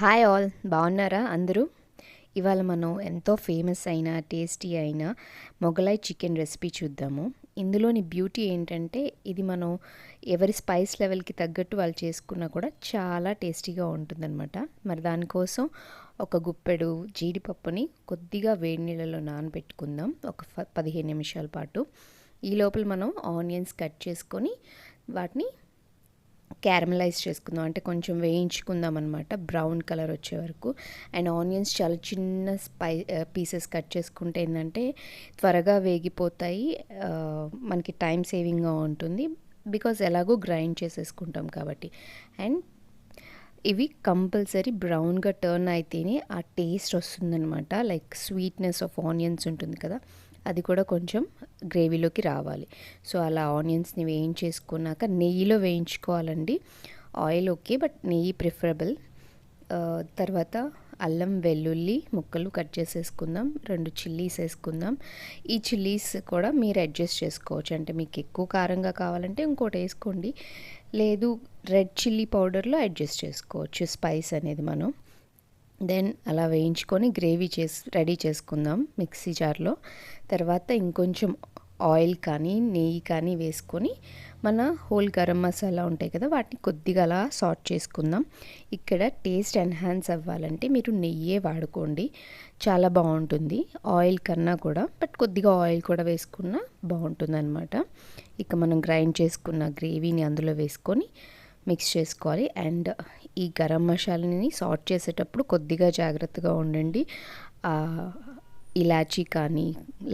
Hi all, బాగున్నారా అందరూ? ఇవాళ మనం ఎంతో ఫేమస్ అయిన టేస్టీ అయిన మొగలాయ్ చికెన్ రెసిపీ చూద్దాము. ఇందులోని బ్యూటీ ఏంటంటే ఇది మనం ఎవరి స్పైస్ లెవెల్కి తగ్గట్టు వాళ్ళు చేసుకున్నా కూడా చాలా టేస్టీగా ఉంటుందన్నమాట. మరి దానికోసం ఒక గుప్పెడు జీడిపప్పుని కొద్దిగా వేడి నీళ్ళలో నానబెట్టుకుందాం ఒక 15 నిమిషాల పాటు. ఈ లోపల మనం ఆనియన్స్ కట్ చేసుకొని వాటిని క్యారమలైజ్ చేసుకుందాం, అంటే కొంచెం వేయించుకుందాం అనమాట, బ్రౌన్ కలర్ వచ్చే వరకు. అండ్ ఆనియన్స్ చాలా చిన్న పీసెస్ కట్ చేసుకుంటే ఏంటంటే త్వరగా వేగిపోతాయి, మనకి టైం సేవింగ్గా ఉంటుంది, బికాజ్ ఎలాగో గ్రైండ్ చేసేసుకుంటాం కాబట్టి. అండ్ ఇవి కంపల్సరీ బ్రౌన్గా టర్న్ అయితేనే ఆ టేస్ట్ వస్తుందన్నమాట. లైక్ స్వీట్నెస్ ఆఫ్ ఆనియన్స్ ఉంటుంది కదా, అది కూడా కొంచెం గ్రేవీలోకి రావాలి. సో అలా ఆనియన్స్ని వేయించేసుకున్నాక నెయ్యిలో వేయించుకోవాలండి. ఆయిల్ ఓకే, బట్ నెయ్యి ప్రిఫరబుల్. తర్వాత అల్లం వెల్లుల్లి ముక్కలు కట్ చేసేసుకుందాం. 2 చిల్లీస్ వేసుకుందాం. ఈ చిల్లీస్ కూడా మీరు అడ్జస్ట్ చేసుకోవచ్చు, అంటే మీకు ఎక్కువ కారంగా కావాలంటే ఇంకోటి వేసుకోండి, లేదు రెడ్ చిల్లీ పౌడర్లో అడ్జస్ట్ చేసుకోవచ్చు స్పైస్ అనేది మనం. దెన్ అలా వేయించుకొని గ్రేవీ రెడీ చేసుకుందాం మిక్సీ జార్లో. తర్వాత ఇంకొంచెం ఆయిల్ కానీ నెయ్యి కానీ వేసుకొని మన హోల్ గరం మసాలా ఉంటాయి కదా, వాటిని కొద్దిగా అలా సాట్ చేసుకుందాం. ఇక్కడ టేస్ట్ ఎన్హాన్స్ అవ్వాలంటే మీరు నెయ్యే వాడుకోండి, చాలా బాగుంటుంది ఆయిల్ కన్నా కూడా, బట్ కొద్దిగా ఆయిల్ కూడా వేసుకున్నా బాగుంటుంది అనమాట. ఇక మనం గ్రైండ్ చేసుకున్న గ్రేవీని అందులో వేసుకొని మిక్స్ చేసుకోవాలి. అండ్ ఈ గరం మసాలాని సాట్ చేసేటప్పుడు కొద్దిగా జాగ్రత్తగా ఉండండి. ఇలాచీ కానీ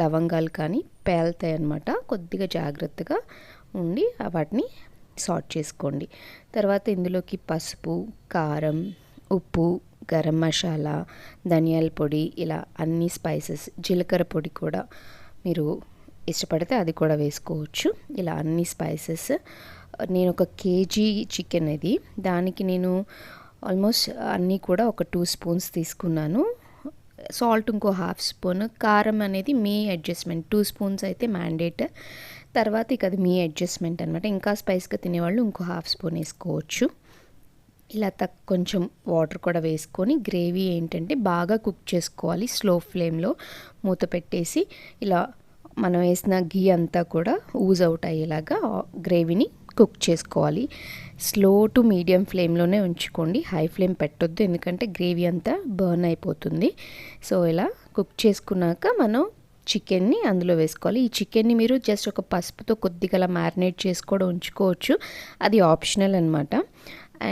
లవంగాలు కానీ పేలుతాయి అన్నమాట, కొద్దిగా జాగ్రత్తగా ఉండి వాటిని సాట్ చేసుకోండి. తర్వాత ఇందులోకి పసుపు, కారం, ఉప్పు, గరం మసాలా, ధనియాల పొడి, ఇలా అన్ని స్పైసెస్, జీలకర్ర పొడి కూడా మీరు ఇష్టపడితే అది కూడా వేసుకోవచ్చు. ఇలా అన్ని స్పైసెస్, నేను ఒక కేజీ చికెన్ ఇది, దానికి నేను ఆల్మోస్ట్ అన్నీ కూడా ఒక 2 స్పూన్స్ తీసుకున్నాను. సాల్ట్ ఇంకో 1/2 స్పూన్, కారం అనేది మీ అడ్జస్ట్మెంట్, 2 స్పూన్స్ అయితే మ్యాండేట్, తర్వాత ఇక అది మీ అడ్జస్ట్మెంట్ అనమాట. ఇంకా స్పైస్గా తినేవాళ్ళు ఇంకో 1/2 స్పూన్ వేసుకోవచ్చు. ఇలా కొంచెం వాటర్ కూడా వేసుకొని గ్రేవీ ఏంటంటే బాగా కుక్ చేసుకోవాలి. స్లో ఫ్లేమ్లో మూత పెట్టేసి ఇలా మనం వేసిన ఘీ అంతా కూడా ఊజ్ అవుట్ అయ్యేలాగా గ్రేవీని కుక్ చేసుకోవాలి. స్లో టు మీడియం ఫ్లేమ్లోనే ఉంచుకోండి, హై ఫ్లేమ్ పెట్టొద్దు, ఎందుకంటే గ్రేవీ అంతా బర్న్ అయిపోతుంది. సో ఇలా కుక్ చేసుకున్నాక మనం చికెన్ని అందులో వేసుకోవాలి. ఈ చికెన్ని మీరు జస్ట్ ఒక పసుపుతో కొద్దిగా అలా మ్యారినేట్ చేసి కూడా ఉంచుకోవచ్చు, అది ఆప్షనల్ అనమాట.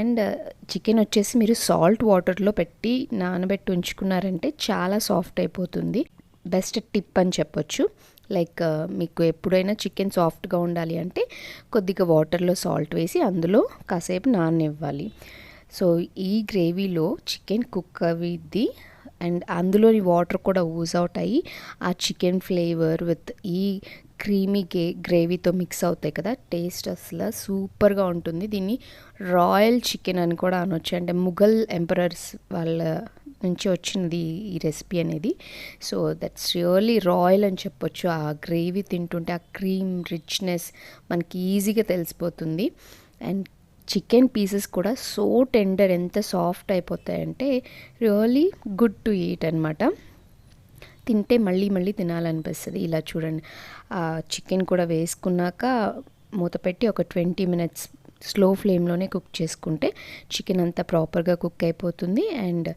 అండ్ చికెన్ వచ్చేసి మీరు సాల్ట్ వాటర్లో పెట్టి నానబెట్టి ఉంచుకున్నారంటే చాలా సాఫ్ట్ అయిపోతుంది. బెస్ట్ టిప్ అని చెప్పొచ్చు. లైక్ మీకు ఎప్పుడైనా చికెన్ సాఫ్ట్గా ఉండాలి అంటే కొద్దిగా వాటర్లో సాల్ట్ వేసి అందులో కాసేపు నాననివ్వాలి. సో ఈ గ్రేవీలో చికెన్ కుక్ అవ్విద్ది, అండ్ అందులోని వాటర్ కూడా ఊజ్ అవుట్ అయ్యి ఆ చికెన్ ఫ్లేవర్ విత్ ఈ క్రీమీ గ్రేవీతో మిక్స్ అవుతాయి కదా, టేస్ట్ అసలు సూపర్గా ఉంటుంది. దీన్ని రాయల్ చికెన్ అని కూడా అనొచ్చు, అంటే ముఘల్ ఎంపరర్స్ వాళ్ళ నుంచి వచ్చినది ఈ రెసిపీ అనేది. సో దట్స్ రియల్లీ రాయల్ అని చెప్పొచ్చు. ఆ గ్రేవీ తింటుంటే ఆ క్రీమ్ రిచ్నెస్ మనకి ఈజీగా తెలిసిపోతుంది. అండ్ చికెన్ పీసెస్ కూడా సో టెండర్, ఎంత సాఫ్ట్ అయిపోతాయంటే రియల్లీ గుడ్ టు ఈట్ అనమాట. తింటే మళ్ళీ మళ్ళీ తినాలనిపిస్తుంది. ఇలా చూడండి, చికెన్ కూడా వేసుకున్నాక మూత పెట్టి ఒక 20 మినిట్స్ స్లో ఫ్లేమ్లోనే కుక్ చేసుకుంటే చికెన్ అంతా ప్రాపర్గా కుక్ అయిపోతుంది. అండ్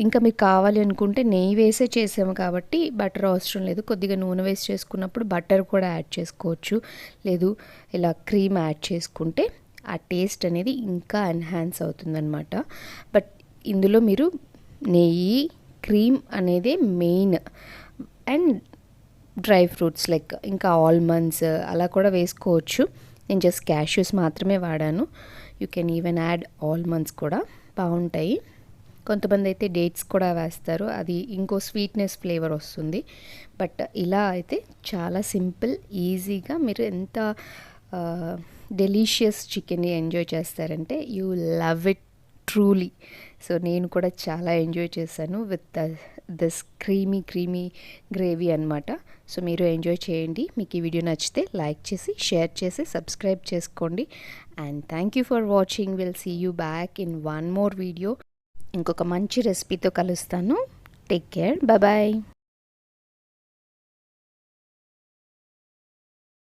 ఇంకా మీకు కావాలి అనుకుంటే నెయ్యి వేసే చేసాము కాబట్టి బటర్ అవసరం లేదు, కొద్దిగా నూనె వేసి చేసుకున్నప్పుడు బటర్ కూడా యాడ్ చేసుకోవచ్చు, లేదు ఇలా క్రీమ్ యాడ్ చేసుకుంటే ఆ టేస్ట్ అనేది ఇంకా ఎన్హాన్స్ అవుతుందన్నమాట. బట్ ఇందులో మీరు నెయ్యి, క్రీమ్ అనేది main, and dry fruits like ఇంకా ఆల్మండ్స్ అలా కూడా వేసుకోవచ్చు. నేను జస్ట్ క్యాష్యూస్ మాత్రమే వాడాను. You can even add almonds కూడా బాగుంటాయి. కొంతమంది అయితే డేట్స్ కూడా వేస్తారు, అది ఇంకో స్వీట్నెస్ ఫ్లేవర్ వస్తుంది. బట్ ఇలా అయితే చాలా సింపుల్, ఈజీగా మీరు ఎంత డెలీషియస్ చికెన్ని ఎంజాయ్ చేస్తారంటే you love it truly. So నేను కూడా చాలా ఎంజాయ్ చేశాను విత్ దిస్ క్రీమీ గ్రేవీ అనమాట. సో మీరు ఎంజాయ్ చేయండి. మీకు ఈ వీడియో నచ్చితే లైక్ చేసి, షేర్ చేసి, సబ్స్క్రైబ్ చేసుకోండి. And thank you for watching. Will see you back in one more video. ఇంకొక మంచి రెసిపీతో కలుస్తాను. Take care. బాయ్.